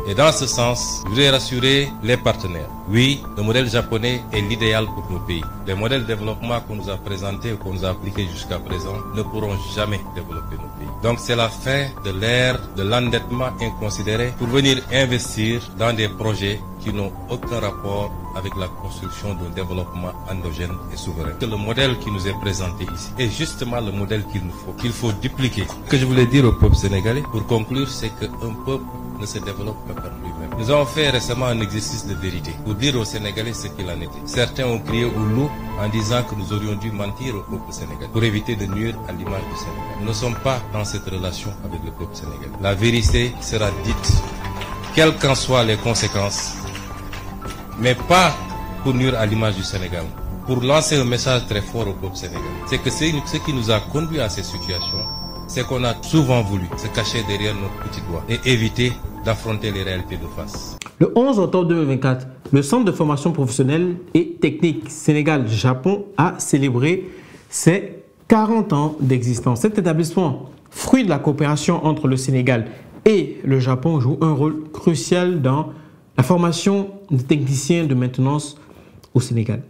Et dans ce sens, je voudrais rassurer les partenaires. Oui, le modèle japonais est l'idéal pour nos pays. Les modèles de développement qu'on nous a présentés ou qu'on nous a appliqués jusqu'à présent ne pourront jamais développer nos pays. Donc c'est la fin de l'ère de l'endettement inconsidéré pour venir investir dans des projets qui n'ont aucun rapport avec la construction d'un développement endogène et souverain. Que le modèle qui nous est présenté ici est justement le modèle qu'il faut dupliquer. Ce que je voulais dire au peuple sénégalais, pour conclure, c'est qu'un peuple ne se développe pas par lui-même. Nous avons fait récemment un exercice de vérité pour dire aux Sénégalais ce qu'il en était. Certains ont crié au loup en disant que nous aurions dû mentir au peuple sénégalais pour éviter de nuire à l'image du Sénégal. Nous ne sommes pas dans cette relation avec le peuple sénégalais. La vérité sera dite, quelles qu'en soient les conséquences, mais pas pour nuire à l'image du Sénégal, pour lancer un message très fort au peuple sénégalais. C'est que ce qui nous a conduit à ces situations, c'est qu'on a souvent voulu se cacher derrière notre petit doigt et éviter d'affronter les réalités de face. Le 11 octobre 2024, le Centre de formation professionnelle et technique Sénégal-Japon a célébré ses 40 ans d'existence. Cet établissement, fruit de la coopération entre le Sénégal et le Japon, joue un rôle crucial dans la formation de techniciens de maintenance au Sénégal.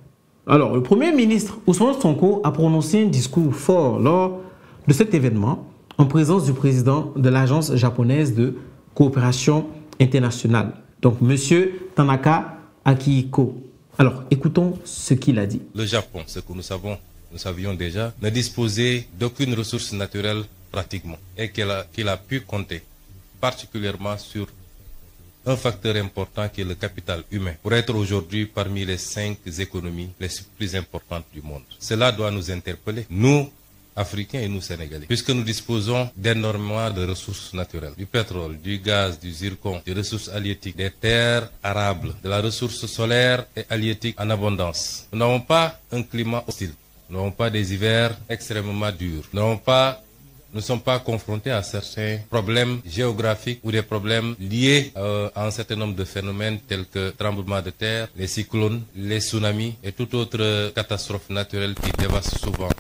Alors, le Premier ministre Ousmane Sonko a prononcé un discours fort lors de cet événement en présence du président de l'agence japonaise de coopération internationale, donc M. Tanaka Akihiko. Alors, écoutons ce qu'il a dit. Le Japon, ce que nous savions déjà, ne disposait d'aucune ressource naturelle pratiquement et qu'il a pu compter particulièrement sur un facteur important qui est le capital humain pour être aujourd'hui parmi les 5 économies les plus importantes du monde. Cela doit nous interpeller, nous, Africains et nous, Sénégalais, puisque nous disposons d'énormément de ressources naturelles, du pétrole, du gaz, du zircon, des ressources halieutiques, des terres arables, de la ressource solaire et halieutique en abondance. Nous n'avons pas un climat hostile, nous n'avons pas des hivers extrêmement durs, nous ne sommes pas confrontés à certains problèmes géographiques ou des problèmes liés à un certain nombre de phénomènes tels que tremblements de terre, les cyclones, les tsunamis et toute autre catastrophe naturelle qui dévaste souvent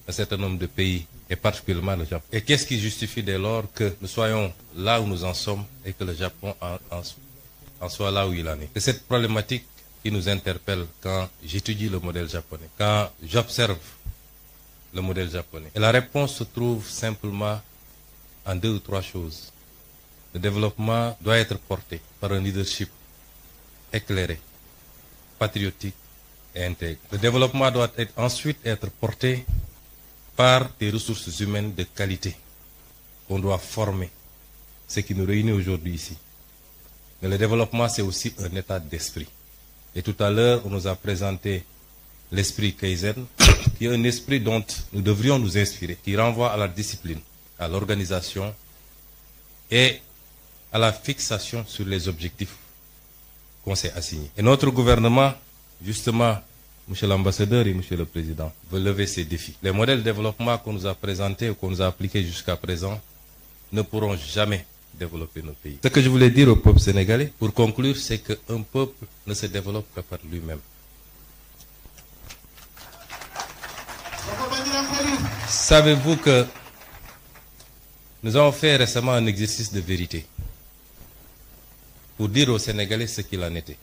un certain nombre de pays et particulièrement le Japon. Et qu'est-ce qui justifie dès lors que nous soyons là où nous en sommes et que le Japon en soit là où il en est? C'est cette problématique qui nous interpelle quand j'étudie le modèle japonais, quand j'observe le modèle japonais. Et la réponse se trouve simplement en 2 ou 3 choses. Le développement doit être porté par un leadership éclairé, patriotique et intègre. Le développement doit ensuite être porté par des ressources humaines de qualité qu'on doit former, ce qui nous réunit aujourd'hui ici. Mais le développement, c'est aussi un état d'esprit. Et tout à l'heure, on nous a présenté l'esprit Kaizen, qui est un esprit dont nous devrions nous inspirer, qui renvoie à la discipline, à l'organisation et à la fixation sur les objectifs qu'on s'est assignés. Et notre gouvernement, justement, Monsieur l'ambassadeur et Monsieur le Président, veut lever ces défis. Les modèles de développement qu'on nous a présentés ou qu'on nous a appliqués jusqu'à présent ne pourront jamais développer nos pays. Ce que je voulais dire au peuple sénégalais, pour conclure, c'est qu'un peuple ne se développe que par lui-même. Savez-vous que nous avons fait récemment un exercice de vérité pour dire aux Sénégalais ce qu'il en était.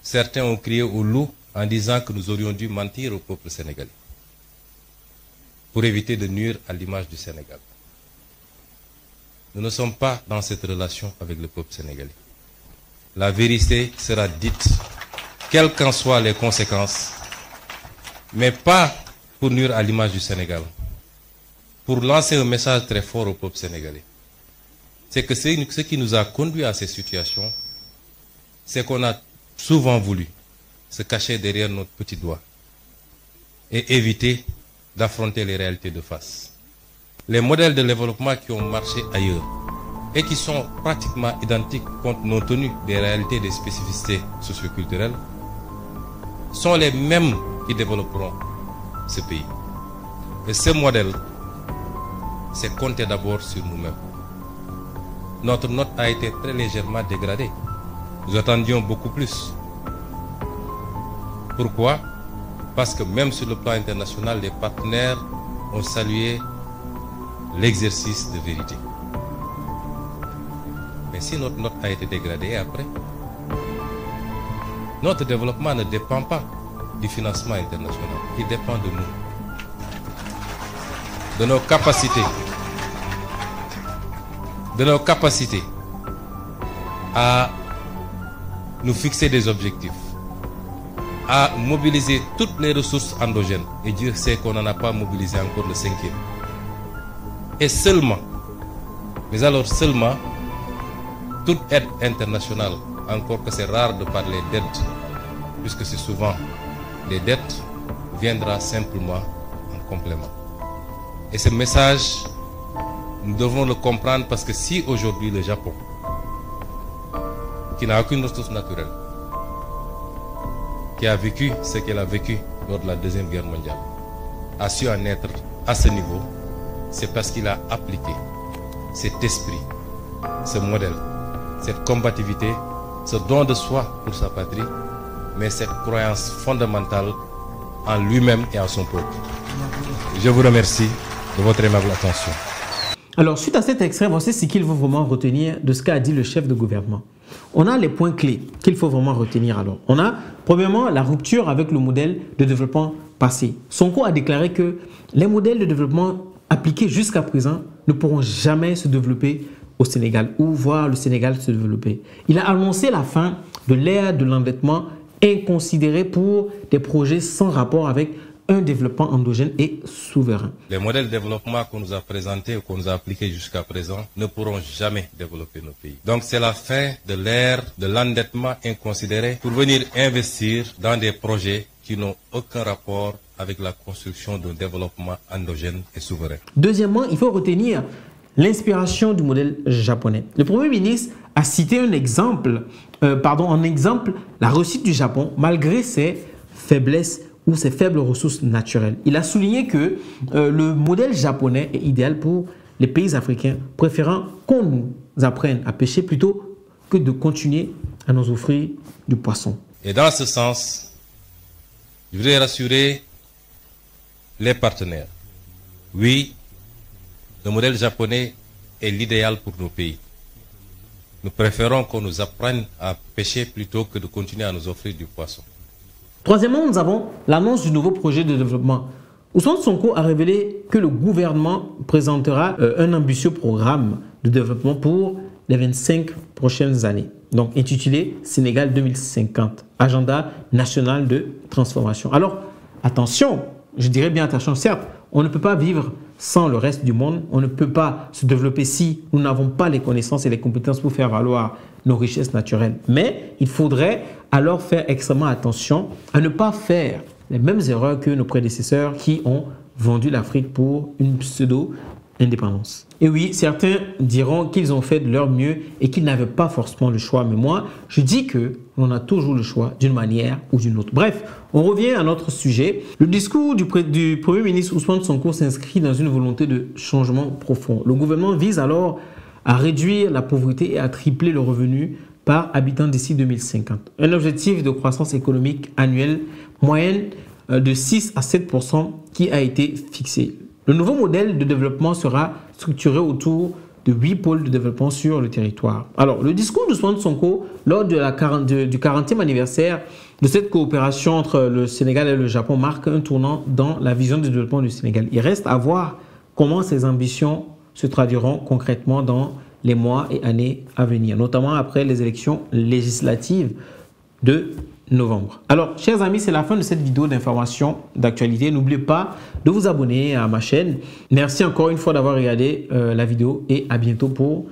Certains ont crié au loup en disant que nous aurions dû mentir au peuple sénégalais pour éviter de nuire à l'image du Sénégal. Nous ne sommes pas dans cette relation avec le peuple sénégalais. La vérité sera dite, quelles qu'en soient les conséquences, mais pas pour nuire à l'image du Sénégal, pour lancer un message très fort au peuple sénégalais. C'est que ce qui nous a conduit à ces situations, c'est qu'on a souvent voulu se cacher derrière notre petit doigt et éviter d'affronter les réalités de face. Les modèles de développement qui ont marché ailleurs et qui sont pratiquement identiques compte tenu des réalités et des spécificités socioculturelles sont les mêmes qui développeront ce pays. Et ce modèle, c'est compter d'abord sur nous-mêmes. Notre note a été très légèrement dégradée. Nous attendions beaucoup plus. Pourquoi? Parce que même sur le plan international, les partenaires ont salué l'exercice de vérité. Mais si notre note a été dégradée, et après, notre développement ne dépend pas du financement international. Il dépend de nous, de nos capacités à nous fixer des objectifs, à mobiliser toutes les ressources endogènes. Et Dieu sait qu'on n'en a pas mobilisé encore le 5e. Et seulement, mais alors seulement, toute aide internationale, encore que c'est rare de parler d'aide, puisque c'est souvent des dettes, viendra simplement en complément. Et ce message, nous devons le comprendre parce que si aujourd'hui le Japon, qui n'a aucune ressource naturelle, qui a vécu ce qu'elle a vécu lors de la Deuxième Guerre mondiale, a su en être à ce niveau, c'est parce qu'il a appliqué cet esprit, ce modèle, cette combativité, ce don de soi pour sa patrie, mais cette croyance fondamentale en lui-même et en son peuple. Je vous remercie de votre aimable attention. Alors, suite à cet extrait, voici ce qu'il faut vraiment retenir de ce qu'a dit le chef de gouvernement. On a les points clés qu'il faut vraiment retenir alors. On a, premièrement, la rupture avec le modèle de développement passé. Sonko a déclaré que les modèles de développement appliqués jusqu'à présent ne pourront jamais se développer au Sénégal ou voir le Sénégal se développer. Il a annoncé la fin de l'ère de l'endettement inconsidéré pour des projets sans rapport avec un développement endogène et souverain. Les modèles de développement qu'on nous a présentés ou qu'on nous a appliqués jusqu'à présent ne pourront jamais développer nos pays. Donc c'est la fin de l'ère de l'endettement inconsidéré pour venir investir dans des projets qui n'ont aucun rapport avec la construction d'un développement endogène et souverain. Deuxièmement, il faut retenir l'inspiration du modèle japonais. Le Premier ministre a cité en exemple la réussite du Japon malgré ses faiblesses ou ses faibles ressources naturelles. Il a souligné que le modèle japonais est idéal pour les pays africains, préférant qu'on nous apprenne à pêcher plutôt que de continuer à nous offrir du poisson. Et dans ce sens, je voudrais rassurer les partenaires. Oui, le modèle japonais est l'idéal pour nos pays. Nous préférons qu'on nous apprenne à pêcher plutôt que de continuer à nous offrir du poisson. Troisièmement, nous avons l'annonce du nouveau projet de développement. Ousmane Sonko a révélé que le gouvernement présentera un ambitieux programme de développement pour les 25 prochaines années, donc intitulé Sénégal 2050, agenda national de transformation. Alors, attention, je dirais bien attention, certes, on ne peut pas vivre sans le reste du monde, on ne peut pas se développer si nous n'avons pas les connaissances et les compétences pour faire valoir nos richesses naturelles. Mais il faudrait alors faire extrêmement attention à ne pas faire les mêmes erreurs que nos prédécesseurs qui ont vendu l'Afrique pour une pseudo-indépendance. Et oui, certains diront qu'ils ont fait de leur mieux et qu'ils n'avaient pas forcément le choix. Mais moi, je dis qu'on a toujours le choix d'une manière ou d'une autre. Bref, on revient à notre sujet. Le discours du Premier ministre Ousmane Sonko s'inscrit dans une volonté de changement profond. Le gouvernement vise alors à réduire la pauvreté et à tripler le revenu par habitant d'ici 2050. Un objectif de croissance économique annuelle moyenne de 6 à 7% qui a été fixé. Le nouveau modèle de développement sera structuré autour de 8 pôles de développement sur le territoire. Alors, le discours d'Ousmane Sonko lors de du 40e anniversaire de cette coopération entre le Sénégal et le Japon marque un tournant dans la vision du développement du Sénégal. Il reste à voir comment ces ambitions se traduiront concrètement dans les mois et années à venir, notamment après les élections législatives de novembre. Alors, chers amis, c'est la fin de cette vidéo d'information d'actualité. N'oubliez pas de vous abonner à ma chaîne. Merci encore une fois d'avoir regardé la vidéo et à bientôt pour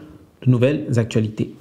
de nouvelles actualités.